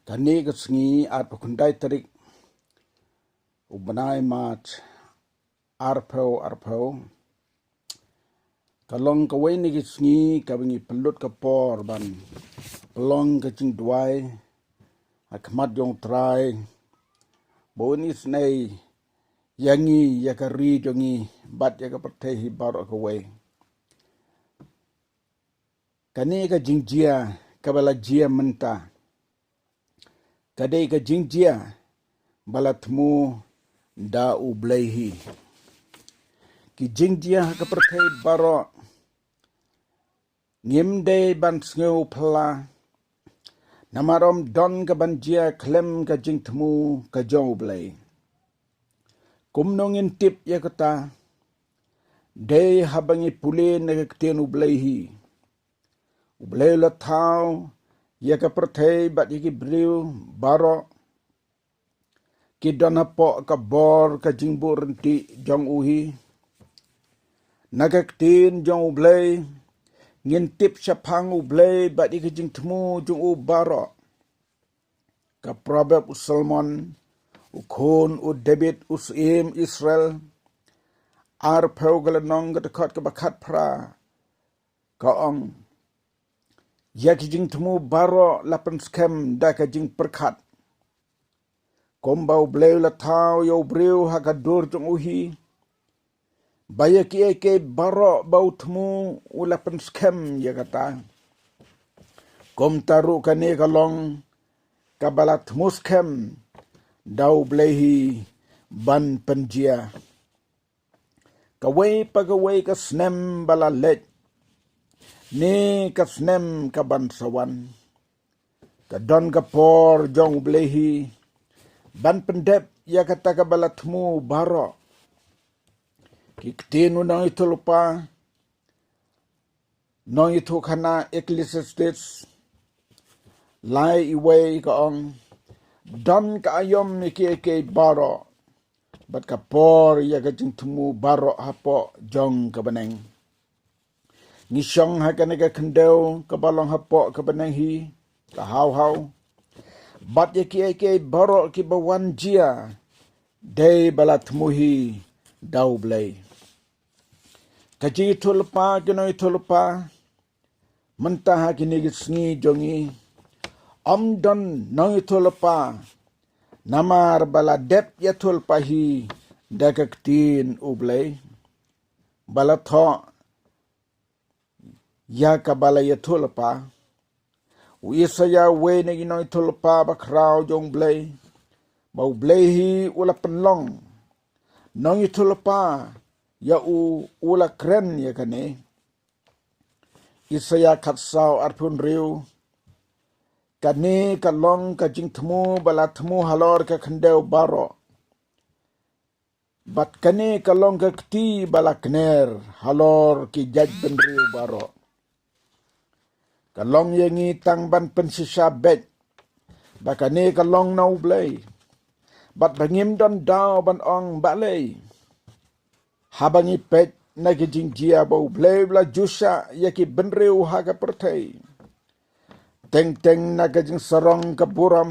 Kani kesengi at pakundai terik ubanai mat arpau kalong kawai ni kesengi kabingi pelut kapor ban pelong kecing duai akmat jong trai bonis nei yangi yakari jongi bat yakapatehi baru kawai kani ka jingjia kabala jia mentah kadai ka jingjia balatmu da ublehi ki jingjia ka perthai baro ngimde ban sneu pla namarom don ka banjia klem ka jingtmu ka jong ublei kumnong intip ya kata de habangi pule na ktien ublehi ublei la thau ya ka perthai bat yaki briu baro ki dona po ka bor ka jingbur renti jong uhi nagaktin jong ublei ngintip syapang ublei bat yaki jingtmu jong u baro ka probab usalmon ukon u David usim Israel ar peu galanong gadakot ka bakat pra ka ong yaki jingtmu baro lapan skem da ka jing perkat kombau bleu la thau yo breu hakadur jong uhi baya ki eke baro bau tmu ulapan skem ya kata kom taru kane kalong kabalat muskem dau blehi ban penjia kawai pagawai ka snem balalet ni ka snem ka ban sawan ka don ka por jong blehi ban pendep ya kata kabalatmu baro kiktinu nang itu lupa nang itu kana Ecclesiastes lai iway kaong don ka ayom iki baro bat ka por ya ka jingtumu baro hapo jong ka baneng ngisyong hakane ka kendeu ka balong hapo ka baneng hi ka haw bat yaki baro ki bawan jia day balat muhi daw blay kaji tulpa kinoy tulpa mentah kini gisngi jongi amdon noy tulpa namar baladep ya tulpa hi dakaktin ublay balatho ya kabala ya tulpa Uisaya we na ginoy tulpa bakraw jong blay bau blay hi ula penlong nong tulpa ya ula kren ya kane Isaya katsaw arpun riu kane kalong ka jingtmu balatmu halor ka khendeu baro bat kane kalong ka kti balakner halor ki jaj ben riu baro kalong yengi tang ban pensisa bet bakane kalong nau blay bat bangim don daw ban ong balay habangi pet nagi jingjia bau blay bla jusha yaki benreu haga pertai teng naga jing sarong ka buram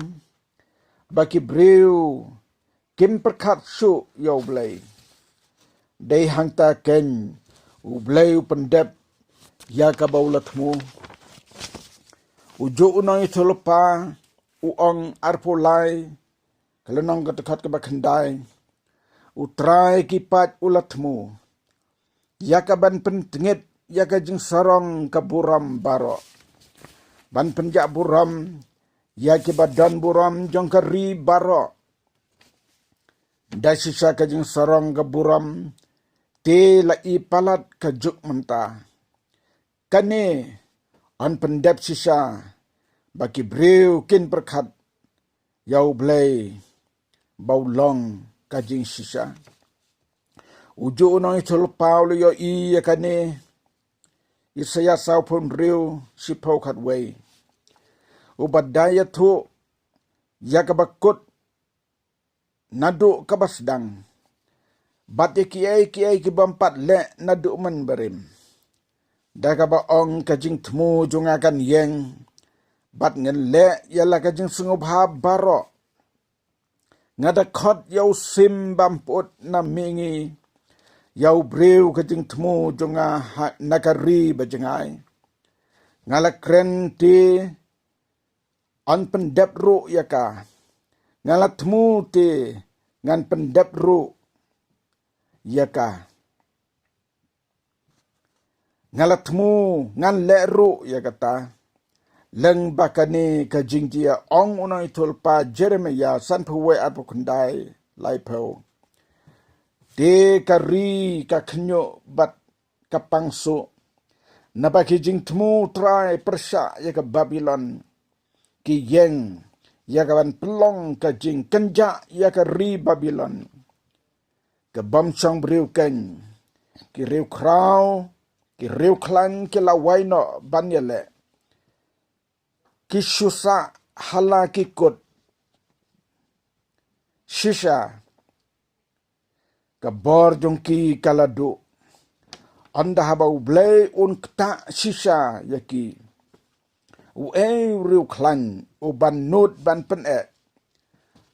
baki breu kim perkat su yo blay day hangta ken u blay pendep ya ka baulatmu ujo unang itulupa uong arpulai kalenong katakat ka bakandai utrai kipat ulatmu yaka ban pentengit yaka jing sarong ka buram baro ban penjak buram yaki badan buram jong kari baro dasisa ka jing sarong ka buram te la ipalat ka juk mentah kane an pendep sisa baki breu kin perkat yau blay bau long kajing sisa ujo nang itul paul yo I yakane Isaya saw pun riu sipau kat way ubadaya tu yakabakut nadu kabasdang bat kiai ki bampat le nadu man berim Dagaba ong kajing temu jungakan yeng bat ngen le yala ka jing sungup ha baro ngada khot yau sim bamput na mingi yau breu ka jing tmu jonga nakari bajengai ngala kren ti on pendep ru yaka ngala tmu ti ngan pendep ru yaka ngala tmu ngan le ru yakata leng bakani ka jingjia ong unai tulpa Jeremia san phuwe apukundai laipo de kari ka khnyo bat kapangsu nabaki jingtmu trai persha yaka Babylon ki yeng yaka ban pelong ka jing kenja yaka ri Babylon ka bamchang briu ken ki riu krau ki riu klan ki lawaino banyele Kisusa hala kikut shisha kabor jongki kaladu anda habau blay un kta shisha yaki u riu klan u ban nut ban pen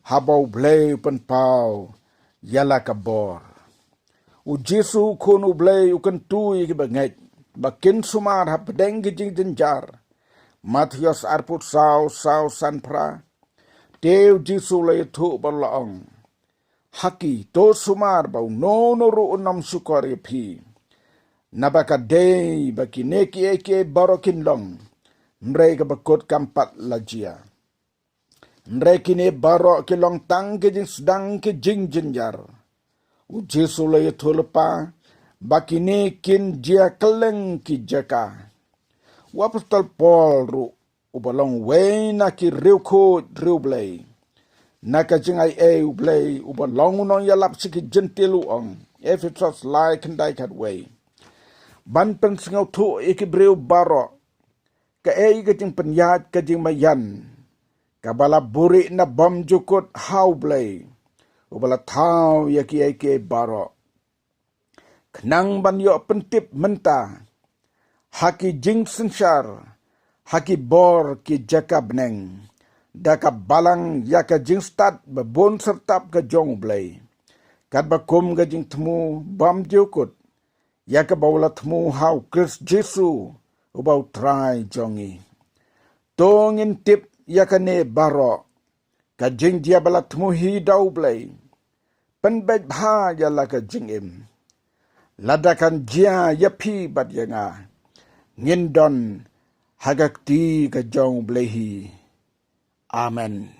habau blay pen pau yala kabor u Jesu kun u blay u kan tu ki bangai bakin sumar hap deng jing jenjar Matius arput sau sanpra Teu Jesu lay thu balaong haki to sumar bau no ru unam sukari phi nabaka day baki neki eke barokin long mrei ka bakot kampat lajia mrei kine baro ke long tang ke jing sedang ke jing jinjar u Jesu lay thu lepa baki ne kin jia keleng ki jaka Wapostol Paul ru ubalong way na ki riu ko riu blay naka jingai ublay ubalong unong yalap siki jentilu ong Ephesus lai kendai kat way ban pen singau tu iki briu baro ka ka jing penyat ka jing mayan ka bala buri na bom jukut hau blay ubala thau yaki eke baro kenang ban yo pentip menta haki jing sensar haki bor ki jakab neng daka balang yaka jing stad babon sertap ke jong blay kat bakum ke jing temu bam jukut yaka bawla temu hau Chris Jesu ubau try jongi tongin tip yaka ne baro ka jing dia bala temu hi dau blay penbet bha yala ka jing im ladakan jia yapi bat yanga ngindon hagakti ka jong blehi. Amen.